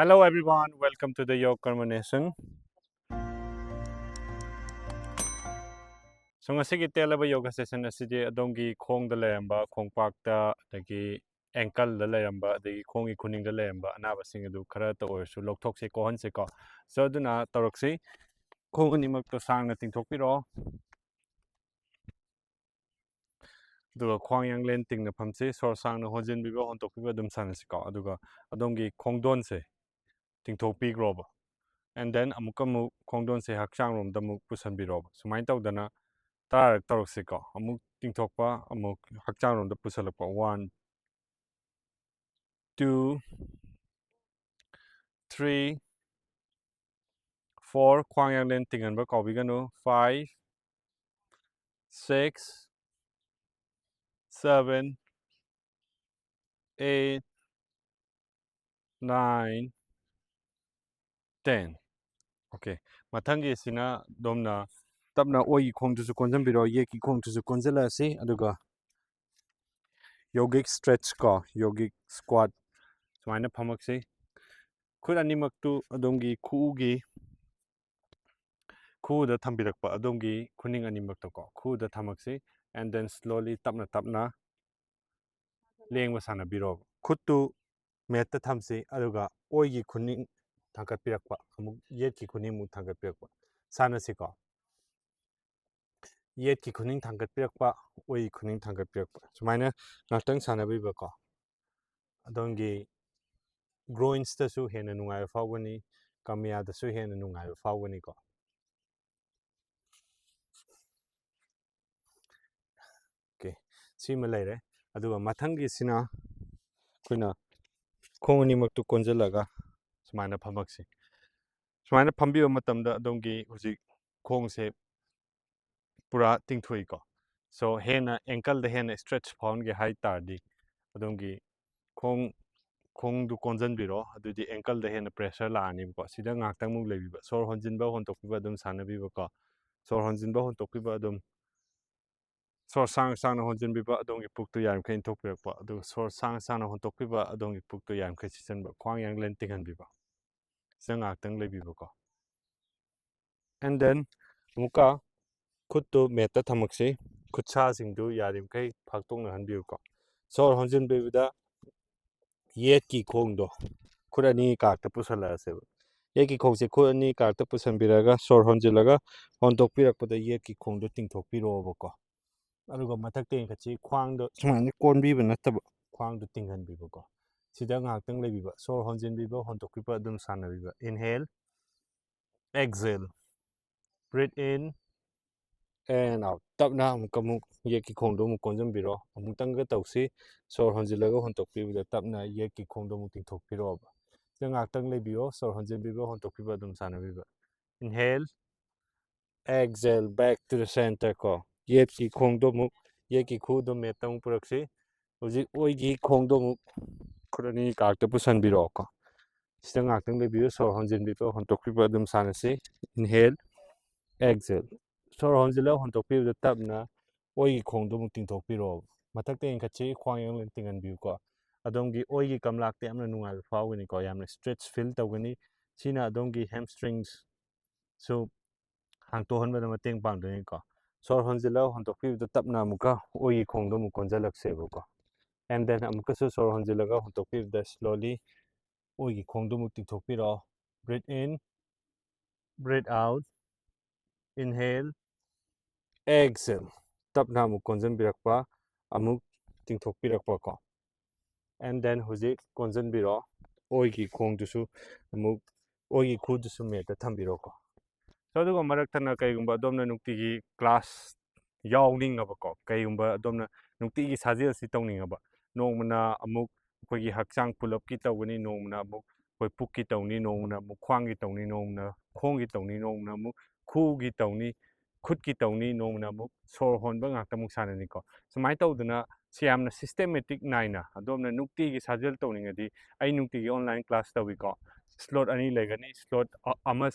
Hello everyone, welcome to the Yoga Conversation. So ngasi ki telaba yoga session asidi adongi khong da layamba khong pak ta dagi ankle da layamba dagi khongi khuning da layamba anaba sing adu khara ta or su lokthok se kohon se ko so duna toroksi khong ani mak to sang na ting thok pi ro duga khwang yang len ting na phamse sor sang na hojin bi ba hon tok pi ba dum san se ko aduga adongi khongdon se ting thok pi groba and then amukamu khongdon se hakchang rom da mu pusan bi roba sumai taw dana tar tarok ko amuk tingthokpa amuk hakchang rom da pusalakpa 1 2 3 4 khwang yang len tingan ba ko bi ganu 5 6 7 8 9 10 okay mathangi sina domna tabna oi khong tu su konjam biro ye ki khong tu su konjala se aduga yogic stretch ko yogic squat sumaina phamak se khud animak tu adongi khu da thambirakpa adongi khuning animak to ko khu da thamak se and then slowly tapna lengwa sana biro khud tu mat ta thamse aduga oi gi khuning thangkat pirakpa amuk yet ki khuning mu thangkat pirakpa sana se ko yet ki khuning thangkat pirakpa oi khuning thangkat pirakpa sumaina ngaktang sana bi ba ko adongi groins ta su hena nungai fawani kamya da su hena nungai fawani ko okay sima laire aduga mathangi sina kuina khongani maktu konjalaga sumaina phamaksi sumaina phambi matamda adongi huji khongse pura tingthui ko so hena ankle da hena stretch found ge high tardi adongi khong du konjan biro adudi ankle da hena pressure la ani ko sida ngaktang mu lebi ba sor honjin ba hon tokpi ba dum sana bi ba ko sor honjin ba hon tokpi ba dum sor sang na honjin bi ba adongi puk tu yam khain thok pa adu sor sang na hon tokpi ba adongi puk tu yam khai sisan ba khwang yang len tingan bi ba sanga tang lebi ba ko and then muka khut tu meta thamak se khutsa sing du yarim khai phaktok na han bi ko sor honjin bi da yet ki khong do khurani ka ta pusala se ye ki khong se khurani ka ta pusan biraga sor honjilaga hon tok pirak pada yet ki khong do ting thok pi ro ba ko aruga mathak te khachi khwang do sumani kon bi ba natta khwang do tinghan bi ba ko sida ngak tang le bi ba sor honjin bi ba hon tok pi pa dum sana bi ba inhale exhale breathe in and out tapna mukamuk ye ki khong do mu konjam biro amutang ga tawsi sor honjilaga hon tok pi da tapna ye ki khong do mu ting thok pi ro ba ngak tang le bio sor honjin bi ba hon tok pi ba dum sana bi ba inhale exhale back to the center ko ye ki khong do mu ye ki khu do me tang purakse hoji oi gi khong do mu khurani ka ta pusan biro ko sida ngak tang le bio sor honjin bi ba hon tok pi ba dum sana se inhale exhale sor honjila hon tok pi da tapna oi gi khong do mu ting thok pi ro mathak te khachi khwang yang len tingan bi ko adongi oi gi kamlak te amna nungal fawini ko yamna stretch feel tawgani sina adongi hamstrings so hang to hon ba ma teng pang doi ko sor honjila hon tok pi da tapna muka oi gi khong do mu konjalak se ko and then amuka so sor honjila ga hon tok pi da slowly oi gi khong do mu ting thok pi ro breathe in breathe out inhale exhale tapna mu konjan birakpa amuk ting thok pi rakpa ko and then hoji konjan biro oi gi khong du su amuk oi gi khu du su me ta tham biro ko so du ko marak thana kai gumba domna nukti gi class yawning aba ko kai gumba domna nukti gi sajil si tongning aba nongmana amuk koi gi hakchang pull up ki tawni nongmana amuk koi puk ki tawni nongmana amuk khwang gi tawni nongmana khong gi tawni nongmana amuk khu gi tawni khut ki tawni nongmana amuk sor hon ba ngak ta muk sanani ko sumai tawduna siamna systematic naina adomna nukti gi sajil tawning adi ai nukti gi online class tawi ko slot ani legani slot ama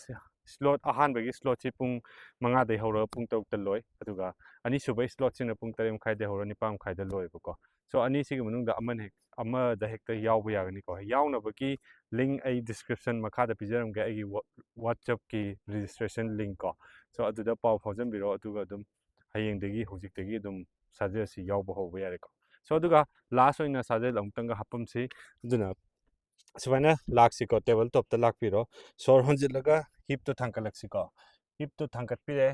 slot ahan bagi slot si pung manga dai hora pung tok ta loi aduga ani subai slot sina pung tarem khai de hora ni pam khai da loi ko so อันนี้สิมนุษย์amada hekta yawba yagani ko yawnabaki link ai description makhada pijaramge ai WhatsApp ki registration link ko so aduda paw phawjanbiro aduga adum hayengdagi hojiktagi adum sajel si yawba hoba yare ko so aduga last oina sajel amtanga hapamsi aduna swaina laksi ko table top ta lakpiro sor honjilaga hip to thangkalaksi ko hip to thangkatpire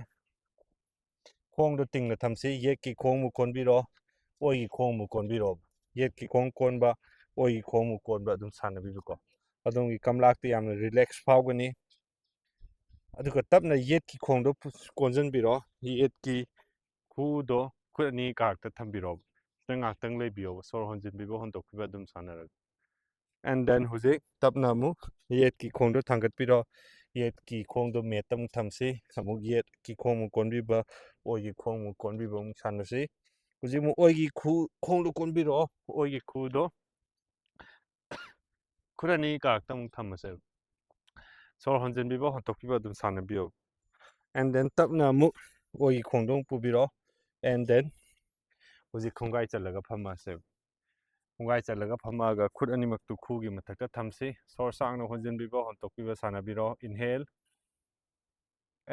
khong do tingna thamsi ye ki khong mu konbiro oi ki khong mu konbiro ye ki khong konba oi ki khong mu konba adum sanabibu ko adum ki kamlakti yamna relax phawgani aduga tapna ye ki khong do konjanbiro ye ki khu do khuni kakta thambiro tang leibiyo sor honjinbibo hondokbiba adum sanara and then hujik tapna mu ye ki khong do thangkatpiro yet ki khong do metam thamsi amuk yet ki khong mu konbiba oi ki khong mu konbiba mu sanasi hujik mu oi ki khong do konbiro oi ki khu do khurani kakta mu thamase sor honjinbiba hondokbiba adum sanabiyo and then tapna mu oi ki khong do pubiro and then hujik khongai chalaga phamase khongai chalaga phamaga khut animak tu khu gi mathakta thamsi sor sangna honjinbiba hondokbiba sanabiro inhale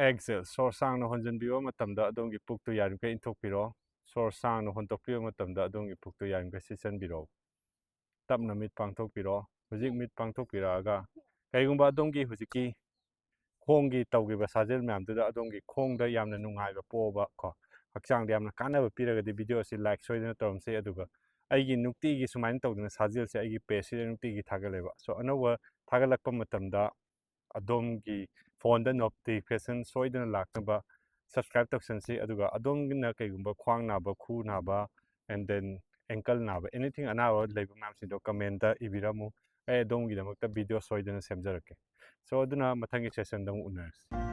exhale sor sangna honjanbiyo matamda adongi puktu yarimka inthokpiro sor sangna hontokpiyo matamda adongi puktu yarimka sisanbiro tapna mit pangthokpiro hujik mit pangthokpiraga kaigumba adongi hujiki khonggi tawgiba sajel myamduda adongi khongda yamna nungaiba poba ko hakchangda yamna kanaba piragadi video si like soidana tormse aduga aigi nuktigi sumain tawdana sajel se aigi page si nuktigi thagaleba so anowa thagalakpa matamda adongi phone da notification soidana laknaba subscribe tawsansi aduga adongna kaigumba khwang naba khu naba and then ankle naba anything anawa leiba mamsi do comment da ibiramu ai adongi damakta video soidana semjarake so aduna mathangi session da unars